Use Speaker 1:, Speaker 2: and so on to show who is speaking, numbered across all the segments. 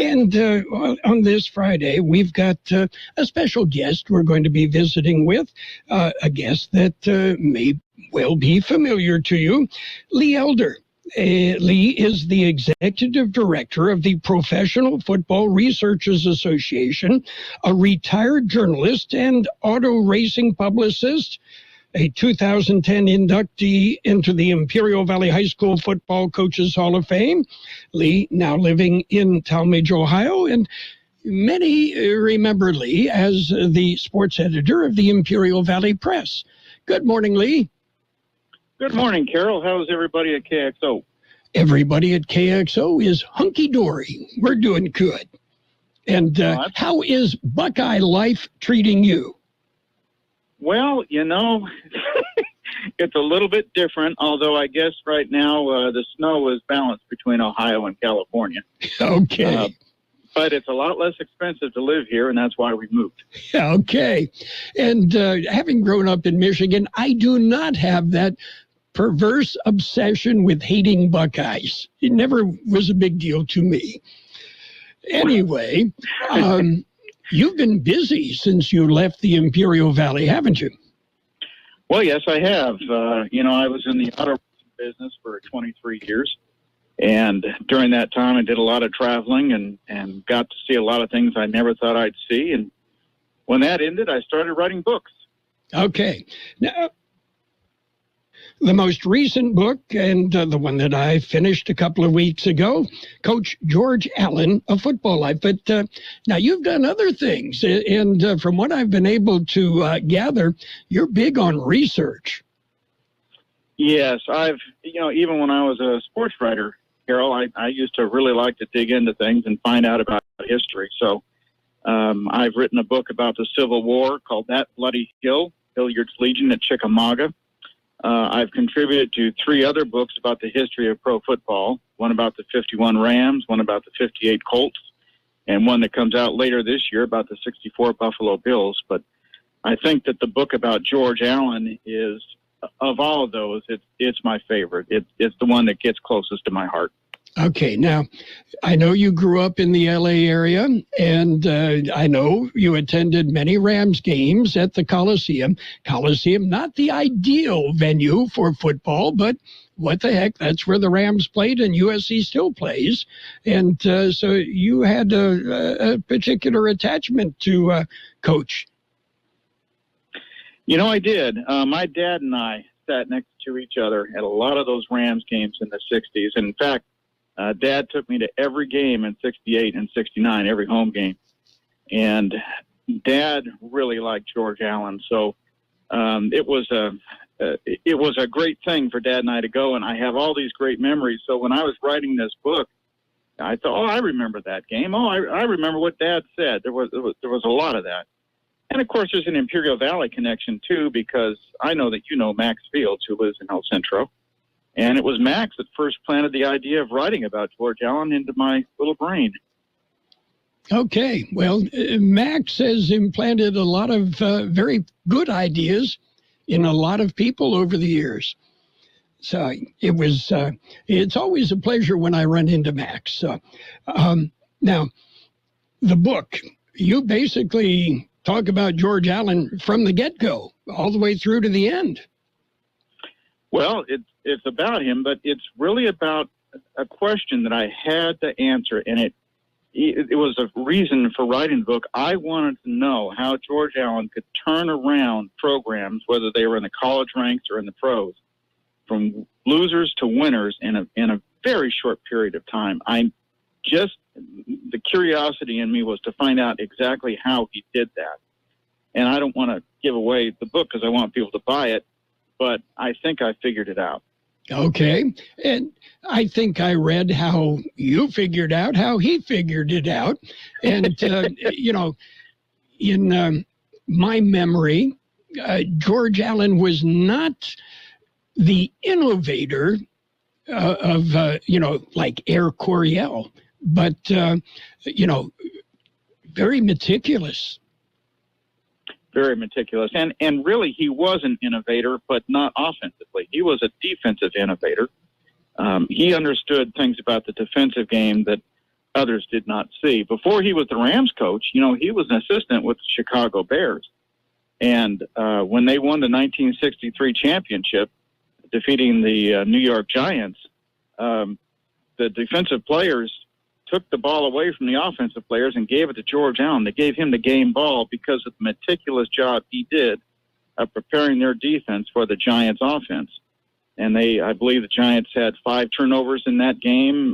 Speaker 1: And on this Friday, we've got a special guest we're going to be visiting with, a guest that may well be familiar to you, Lee Elder. Lee is the executive director of the Professional Football Researchers Association, a retired journalist and auto racing publicist, a 2010 inductee into the Imperial Valley High School Football Coaches Hall of Fame. Lee now living in Talmadge, Ohio, and many remember Lee as the sports editor of the Imperial Valley Press. Good morning, Lee.
Speaker 2: Good morning, Carroll. How's everybody at KXO?
Speaker 1: Everybody at KXO is hunky-dory. We're doing good. And how is Buckeye life treating you?
Speaker 2: Well, it's a little bit different, although I guess right now the snow is balanced between Ohio and California.
Speaker 1: Okay.
Speaker 2: But it's a lot less expensive to live here, and that's why we moved.
Speaker 1: Okay. And having grown up in Michigan, I do not have that perverse obsession with hating Buckeyes. It never was a big deal to me. Anyway, you've been busy since you left the Imperial Valley, haven't you?
Speaker 2: Well, yes, I have. I was in the auto business for 23 years. And during that time, I did a lot of traveling and got to see a lot of things I never thought I'd see. And when that ended, I started writing books. Okay. Now,
Speaker 1: the most recent book, and the one that I finished a couple of weeks ago, Coach George Allen, A Football Life. But now you've done other things, and from what I've been able to gather, you're big on research.
Speaker 2: Yes, even when I was a sports writer, Carol, I used to really like to dig into things and find out about history. So I've written a book about the Civil War called That Bloody Hill, Hilliard's Legion at Chickamauga. I've contributed to 3 other books about the history of pro football, one about the 51 Rams, one about the 58 Colts, and one that comes out later this year about the 64 Buffalo Bills. But I think that the book about George Allen is, of all of those, it's my favorite. It's the one that gets closest to my heart.
Speaker 1: Okay, now, I know you grew up in the L.A. area, and I know you attended many Rams games at the Coliseum. Coliseum, not the ideal venue for football, but what the heck, that's where the Rams played, and USC still plays. And so you had a particular attachment to Coach.
Speaker 2: I did. My dad and I sat next to each other at a lot of those Rams games in the 60s. And in fact, Dad took me to every game in 68 and 69, every home game. And Dad really liked George Allen. So it was a great thing for Dad and I to go. And I have all these great memories. So when I was writing this book, I thought, I remember that game. I remember what Dad said. There was a lot of that. And, of course, there's an Imperial Valley connection, too, because I know that you know Max Fields, who lives in El Centro. And it was Max that first planted the idea of writing about George Allen into my little brain.
Speaker 1: Okay. Well, Max has implanted a lot of very good ideas in a lot of people over the years. So it's always a pleasure when I run into Max. Now, the book, you basically talk about George Allen from the get-go all the way through to the end.
Speaker 2: Well, it's about him, but it's really about a question that I had to answer, and it was a reason for writing the book. I wanted to know how George Allen could turn around programs, whether they were in the college ranks or in the pros, from losers to winners in a very short period of time. The curiosity in me was to find out exactly how he did that. And I don't want to give away the book because I want people to buy it, but I think I figured it out.
Speaker 1: Okay. And I think I read how you figured out how he figured it out. And, in my memory, George Allen was not the innovator of like Air Coryell, but, very meticulous.
Speaker 2: Very meticulous. And really, he was an innovator, but not offensively. He was a defensive innovator. He understood things about the defensive game that others did not see. Before he was the Rams coach, he was an assistant with the Chicago Bears. And when they won the 1963 championship, defeating the New York Giants, the defensive players took the ball away from the offensive players and gave it to George Allen. They gave him the game ball because of the meticulous job he did of preparing their defense for the Giants offense. And I believe the Giants had 5 turnovers in that game,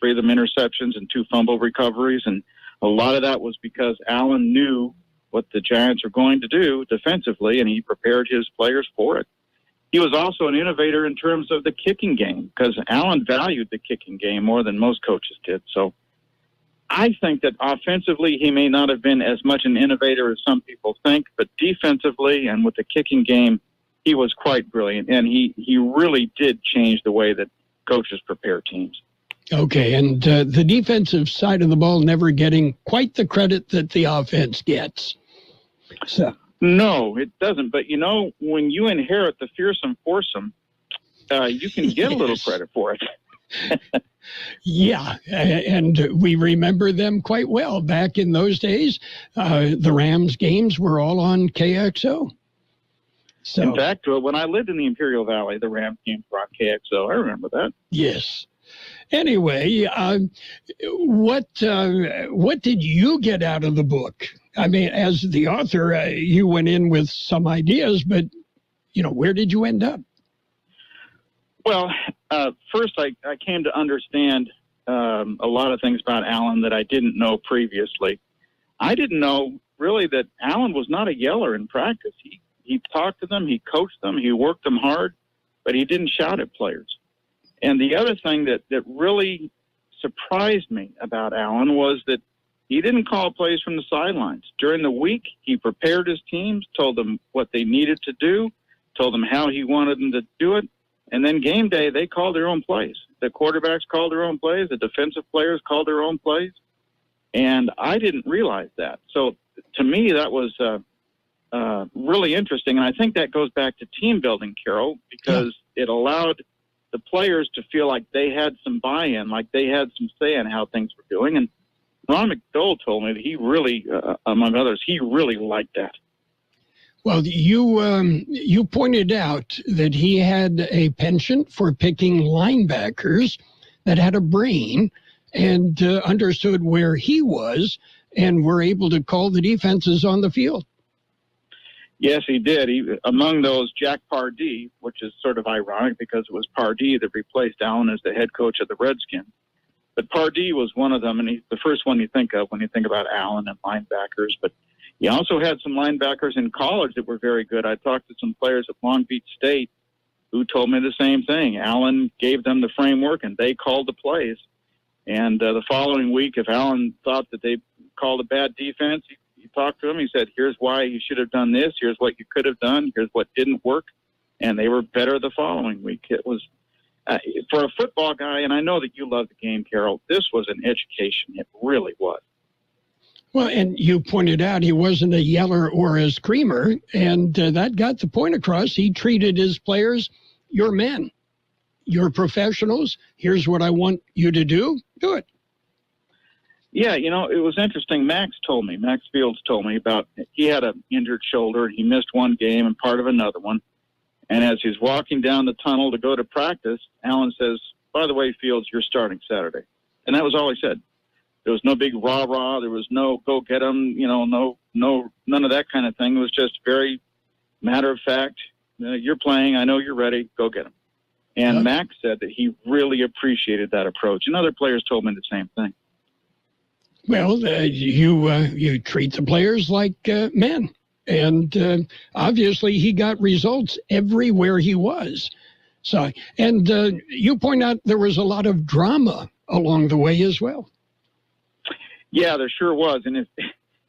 Speaker 2: 3 of them interceptions and 2 fumble recoveries. And a lot of that was because Allen knew what the Giants were going to do defensively, and he prepared his players for it. He was also an innovator in terms of the kicking game because Allen valued the kicking game more than most coaches did. So I think that offensively he may not have been as much an innovator as some people think, but defensively and with the kicking game, he was quite brilliant, and he really did change the way that coaches prepare teams.
Speaker 1: Okay, and the defensive side of the ball never getting quite the credit that the offense gets. So.
Speaker 2: No, it doesn't. But, when you inherit the fearsome foursome, you can get a little credit for it.
Speaker 1: Yeah, and we remember them quite well. Back in those days, the Rams games were all on KXO. So,
Speaker 2: in fact, when I lived in the Imperial Valley, the Rams games were on KXO. I remember that.
Speaker 1: Yes. Anyway, what did you get out of the book? I mean, as the author, you went in with some ideas, but, where did you end up?
Speaker 2: Well, first I came to understand a lot of things about Allen that I didn't know previously. I didn't know, really, that Allen was not a yeller in practice. He talked to them, he coached them, he worked them hard, but he didn't shout at players. And the other thing that really surprised me about Allen was that he didn't call plays from the sidelines. During the week, he prepared his teams, told them what they needed to do, told them how he wanted them to do it, and then game day, they called their own plays. The quarterbacks called their own plays, the defensive players called their own plays, and I didn't realize that. So to me, that was really interesting, and I think that goes back to team building, Carroll, because it allowed the players to feel like they had some buy-in, like they had some say in how things were doing. And Ron McDowell told me that he really, among others, he really liked that.
Speaker 1: Well, you pointed out that he had a penchant for picking linebackers that had a brain and understood where he was and were able to call the defenses on the field.
Speaker 2: Yes, he did. Among those, Jack Pardee, which is sort of ironic because it was Pardee that replaced Allen as the head coach of the Redskins. But Pardee was one of them, and he's the first one you think of when you think about Allen and linebackers. But he also had some linebackers in college that were very good. I talked to some players at Long Beach State who told me the same thing. Allen gave them the framework, and they called the plays. And the following week, if Allen thought that they called a bad defense, he talked to him. He said, here's why you should have done this. Here's what you could have done. Here's what didn't work. And they were better the following week. It was, for a football guy, and I know that you love the game, Carroll, this was an education. It really was.
Speaker 1: Well, and you pointed out he wasn't a yeller or a screamer, and that got the point across. He treated his players, you're men, you're professionals. Here's what I want you to do. Do it.
Speaker 2: Yeah, it was interesting. Max Fields told me about, he had an injured shoulder, and he missed one game and part of another one. And as he's walking down the tunnel to go to practice, Allen says, by the way, Fields, you're starting Saturday. And that was all he said. There was no big rah-rah. There was no go get him, no, none of that kind of thing. It was just very matter of fact. You're playing. I know you're ready. Go get him. And Max said that he really appreciated that approach. And other players told me the same thing.
Speaker 1: Well, you treat the players like men. And obviously he got results everywhere he was. So, and you point out there was a lot of drama along the way as well.
Speaker 2: Yeah, there sure was. And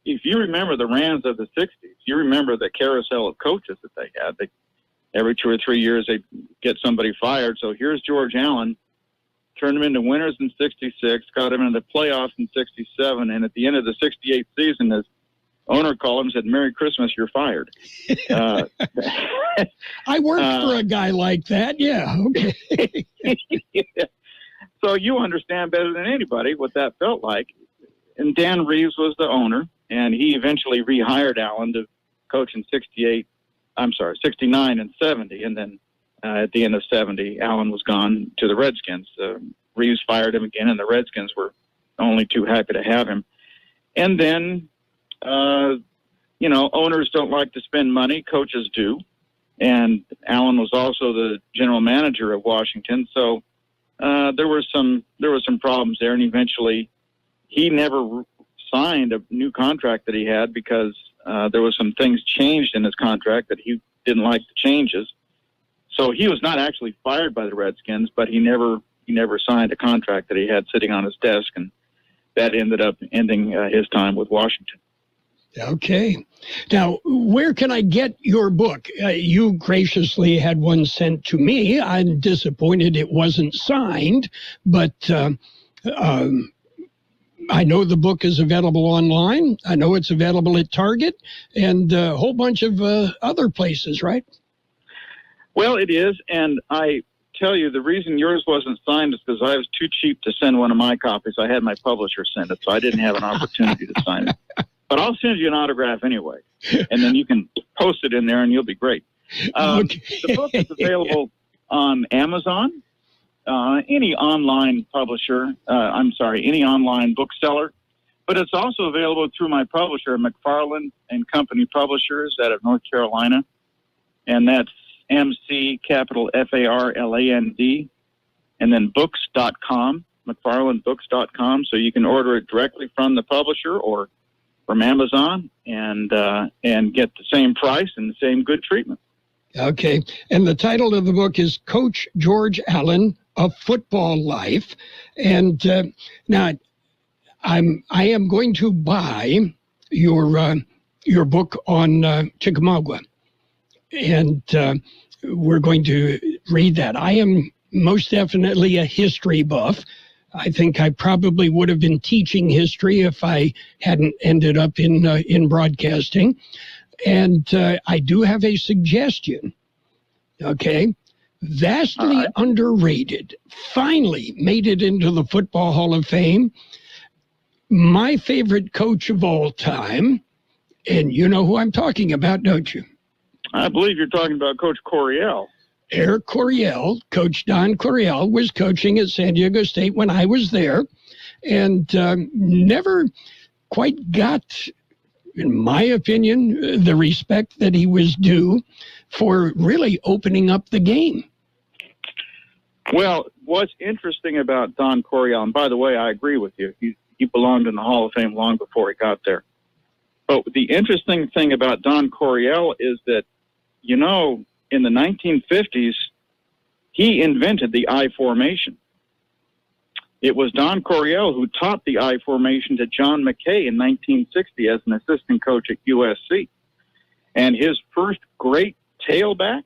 Speaker 2: if you remember the Rams of the 60s, you remember the carousel of coaches that they had. Every 2 or 3 years, they'd get somebody fired. So here's George Allen, turned them into winners in 66, got them into the playoffs in 67, and at the end of the 68 season, his owner called him and said, Merry Christmas, you're fired.
Speaker 1: I worked for a guy like that, yeah, okay.
Speaker 2: Yeah. So you understand better than anybody what that felt like. And Dan Reeves was the owner, and he eventually rehired Allen to coach in 69 and 70. And then at the end of 70, Allen was gone to the Redskins. Reeves fired him again, and the Redskins were only too happy to have him. And then, owners don't like to spend money. Coaches do. And Allen was also the general manager of Washington. So there were some problems there. And eventually he never signed a new contract that he had because there was some things changed in his contract that he didn't like the changes. So he was not actually fired by the Redskins, but he never signed a contract that he had sitting on his desk, and that ended up ending his time with Washington.
Speaker 1: Okay. Now, where can I get your book? You graciously had one sent to me. I'm disappointed it wasn't signed, but I know the book is available online. I know it's available at Target and a whole bunch of other places, right?
Speaker 2: Well, it is, and I tell you, the reason yours wasn't signed is because I was too cheap to send one of my copies. I had my publisher send it, so I didn't have an opportunity to sign it. But I'll send you an autograph anyway, and then you can post it in there, and you'll be great.
Speaker 1: Okay.
Speaker 2: The book is available on Amazon, any online publisher, any online bookseller, but it's also available through my publisher, McFarland and Company Publishers out of North Carolina, and that's MC capital FARLAND, and then books.com, McFarlandBooks.com, so you can order it directly from the publisher or from Amazon and get the same price and the same good treatment.
Speaker 1: Okay. And the title of the book is Coach George Allen, A Football Life. And now I am going to buy your book on Chickamauga. And we're going to read that. I am most definitely a history buff. I think I probably would have been teaching history if I hadn't ended up in broadcasting. And I do have a suggestion. Okay. Vastly underrated. Finally made it into the Football Hall of Fame. My favorite coach of all time. And you know who I'm talking about, don't you?
Speaker 2: I believe you're talking about Coach Coryell.
Speaker 1: Eric Coryell, Coach Don Coryell, was coaching at San Diego State when I was there, and never quite got, in my opinion, the respect that he was due for really opening up the game.
Speaker 2: Well, what's interesting about Don Coryell, and by the way, I agree with you, he belonged in the Hall of Fame long before he got there. But the interesting thing about Don Coryell is that, in the 1950s, he invented the I formation. It was Don Coryell who taught the I formation to John McKay in 1960 as an assistant coach at USC. And his first great tailback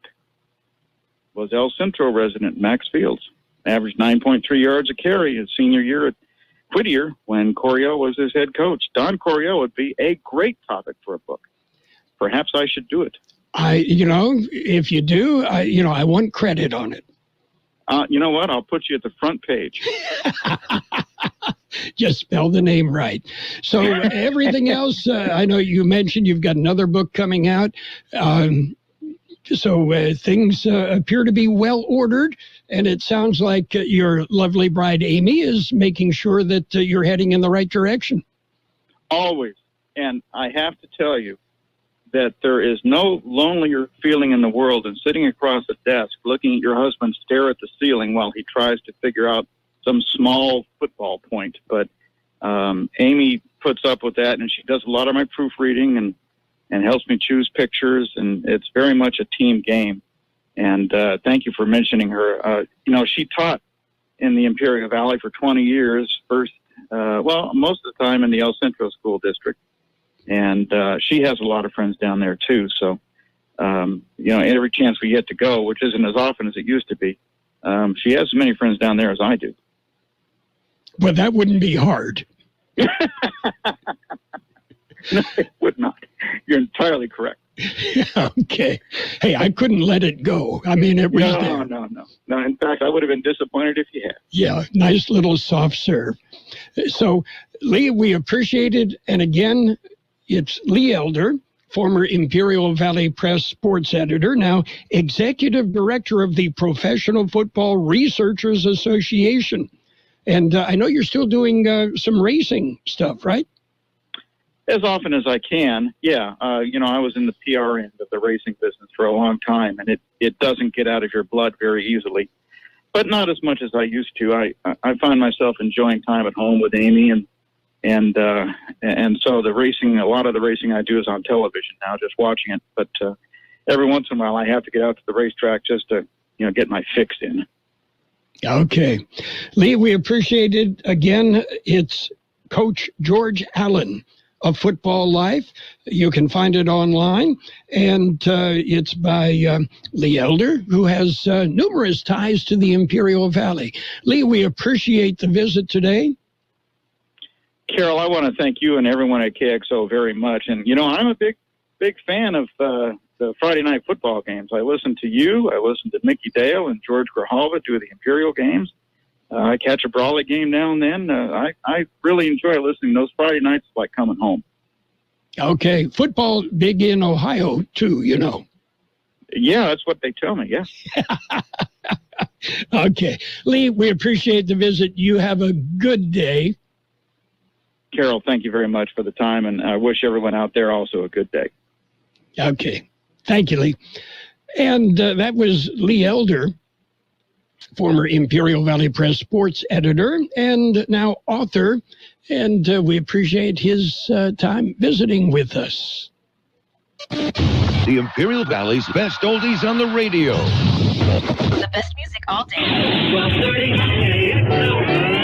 Speaker 2: was El Centro resident Max Fields. Averaged 9.3 yards a carry his senior year at Whittier when Coryell was his head coach. Don Coryell would be a great topic for a book. Perhaps I should do it.
Speaker 1: If you do, I want credit on it.
Speaker 2: You know what? I'll put you at the front page.
Speaker 1: Just spell the name right. So everything else, I know you mentioned you've got another book coming out. So things appear to be well ordered, and it sounds like your lovely bride, Amy, is making sure that you're heading in the right direction. Always.
Speaker 2: And I have to tell you that there is no lonelier feeling in the world than sitting across a desk looking at your husband stare at the ceiling while he tries to figure out some small football point. But Amy puts up with that, and she does a lot of my proofreading and helps me choose pictures, and it's very much a team game. And thank you for mentioning her. She taught in the Imperial Valley for 20 years, most of the time in the El Centro School District. And she has a lot of friends down there, too. So, every chance we get to go, which isn't as often as it used to be, she has as many friends down there as I do.
Speaker 1: Well, that wouldn't be hard.
Speaker 2: No, it would not. You're entirely correct.
Speaker 1: Okay. Hey, I couldn't let it go. I mean, it was there.
Speaker 2: No. No, in fact, I would have been disappointed if you had.
Speaker 1: Yeah, nice little soft serve. So, Lee, we appreciate it. And again, it's Lee Elder, former Imperial Valley Press sports editor, now executive director of the Professional Football Researchers Association. And I know you're still doing some racing stuff, right?
Speaker 2: As often as I can, yeah. I was in the PR end of the racing business for a long time, and it doesn't get out of your blood very easily, but not as much as I used to. I find myself enjoying time at home with Amy, and so the racing, a lot of the racing I do is on television now, just watching it. But every once in a while, I have to get out to the racetrack just to get my fix in.
Speaker 1: Okay, Lee, we appreciate it. Again, it's Coach George Allen of Football Life. You can find it online, and it's by Lee Elder, who has numerous ties to the Imperial Valley. Lee, we appreciate the visit today.
Speaker 2: Carroll, I want to thank you and everyone at KXO very much. And, I'm a big fan of the Friday night football games. I listen to you. I listen to Mickey Dale and George Grijalva do the Imperial games. I catch a Brawley game now and then. I really enjoy listening. Those Friday nights like coming home.
Speaker 1: Okay. Football big in Ohio, too,
Speaker 2: Yeah, that's what they tell me, yes.
Speaker 1: Okay. Lee, we appreciate the visit. You have a good day.
Speaker 2: Carroll, thank you very much for the time, and I wish everyone out there also a good day.
Speaker 1: Okay. Thank you, Lee. And that was Lee Elder, former Imperial Valley Press sports editor and now author, and we appreciate his time visiting with us.
Speaker 3: The Imperial Valley's best oldies on the radio.
Speaker 4: The best music all day. 12:30 KXO.